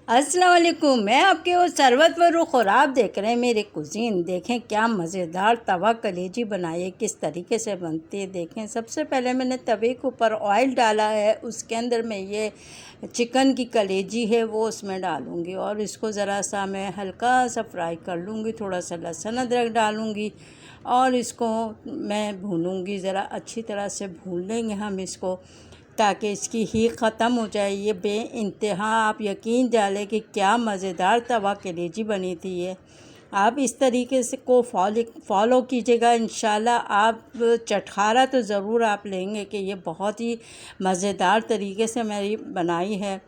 अस्सलाम वालेकुम। मैं आपके वो सरवत व रुख और आप देख रहे हैं मेरे कुज़ीन। देखें क्या मज़ेदार तवा कलेजी बनाई है, किस तरीके से बनती है। देखें, सबसे पहले मैंने तवे के ऊपर ऑयल डाला है, उसके अंदर मैं ये चिकन की कलेजी है वो उसमें डालूँगी और इसको ज़रा सा मैं हल्का सा फ्राई कर लूँगी। थोड़ा सा लहसुन अदरक डालूँगी और इसको मैं भूनूँगी। ज़रा अच्छी तरह से भून लेंगे हम इसको ताकि इसकी हीट ख़त्म हो जाए। ये बेइंतहा आप यकीन डालें कि क्या मज़ेदार तवा कलेजी बनी थी ये। आप इस तरीके से को फॉलो कीजिएगा, इंशाल्लाह आप चटखारा तो ज़रूर आप लेंगे कि ये बहुत ही मज़ेदार तरीके से मेरी बनाई है,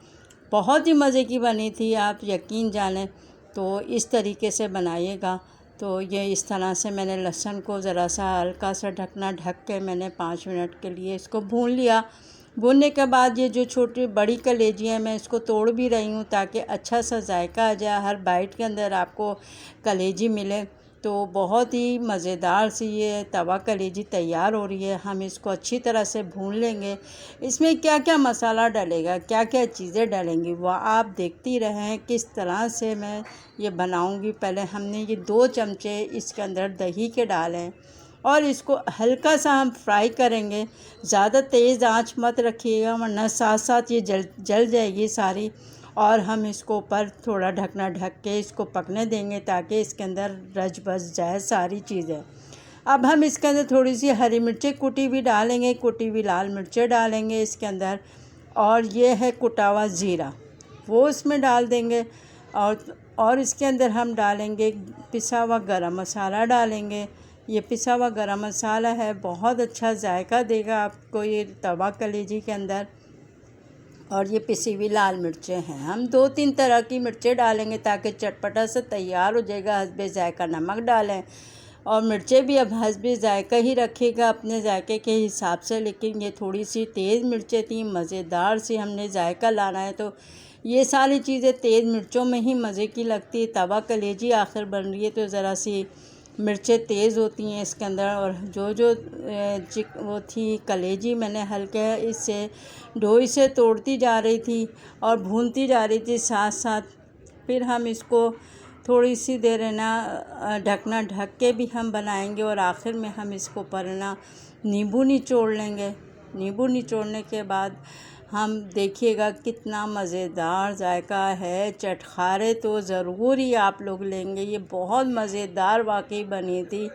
बहुत ही मज़े की बनी थी, आप यकीन जानें। तो इस तरीके से बनाइएगा। तो ये इस तरह से मैंने लहसुन को ज़रा सा हल्का सा ढकना ढक के मैंने 5 मिनट के लिए इसको भून लिया। भूनने के बाद ये जो छोटी बड़ी कलेजी है मैं इसको तोड़ भी रही हूँ ताकि अच्छा सा जायका आ जाए, हर बाइट के अंदर आपको कलेजी मिले। तो बहुत ही मज़ेदार सी ये तवा कलेजी तैयार हो रही है। हम इसको अच्छी तरह से भून लेंगे। इसमें क्या क्या मसाला डलेगा, क्या क्या चीज़ें डलेंगी, वह आप देखती रहें किस तरह से मैं ये बनाऊँगी। पहले हमने ये 2 चमचे इसके अंदर दही के डालें और इसको हल्का सा हम फ्राई करेंगे। ज़्यादा तेज़ आंच मत रखिएगा वरना साथ साथ ये जल जाएगी सारी। और हम इसको ऊपर थोड़ा ढकना ढक के इसको पकने देंगे ताकि इसके अंदर रच बस जाए सारी चीज़ें। अब हम इसके अंदर थोड़ी सी हरी मिर्चें कुटी हुई डालेंगे, कुटी हुई लाल मिर्चें डालेंगे इसके अंदर, और ये है कुटा हुआ ज़ीरा वो इसमें डाल देंगे। और इसके अंदर हम डालेंगे पिसा हुआ गरम मसाला डालेंगे। ये पिसा हुआ गरम मसाला है, बहुत अच्छा जायका देगा आपको ये तवा कलेजी के अंदर। और ये पिसी हुई लाल मिर्चें हैं, हम 2-3 तरह की मिर्चें डालेंगे ताकि चटपटा से तैयार हो जाएगा। हस्बे जायका नमक डालें और मिर्चें भी अब हस्बे जायका ही रखिएगा अपने जायके के हिसाब से, लेकिन ये थोड़ी सी तेज़ मिर्चें थी, मज़ेदार सी हमने जायका लाना है तो ये सारी चीज़ें तेज़ मिर्चों में ही मज़े की लगती है। तवा कलेजी आखिर बन रही है तो ज़रा सी मिर्चें तेज़ होती हैं इसके अंदर। और जो वो थी कलेजी मैंने हल्के इससे डोई से तोड़ती जा रही थी और भूनती जा रही थी साथ साथ। फिर हम इसको थोड़ी सी देर है ना ढकना ढक के भी हम बनाएंगे और आखिर में हम इसको पर ना नींबू निचोड़ लेंगे। नींबू निचोड़ने के बाद हम देखिएगा कितना मज़ेदार जायका है। चटखारे तो ज़रूर ही आप लोग लेंगे, ये बहुत मज़ेदार वाकई बनी थी।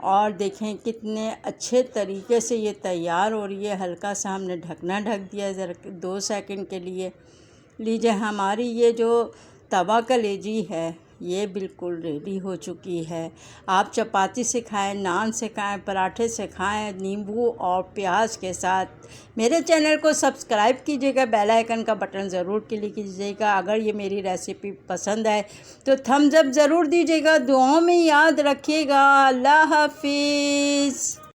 और देखें कितने अच्छे तरीके से ये तैयार हो रही है। हल्का सा हमने ढकना ढक दिया ज़रा 2 सेकंड के लिए। लीजिए हमारी ये जो तवा कलेजी है ये बिल्कुल रेडी हो चुकी है। आप चपाती से खाएं, नान से खाएं, पराठे से खाएं, नींबू और प्याज के साथ। मेरे चैनल को सब्सक्राइब कीजिएगा, बेल आइकन का बटन ज़रूर क्लिक कीजिएगा। अगर ये मेरी रेसिपी पसंद आए तो थम्स अप ज़रूर दीजिएगा। दुआओं में याद रखिएगा। अल्लाह हाफिज़।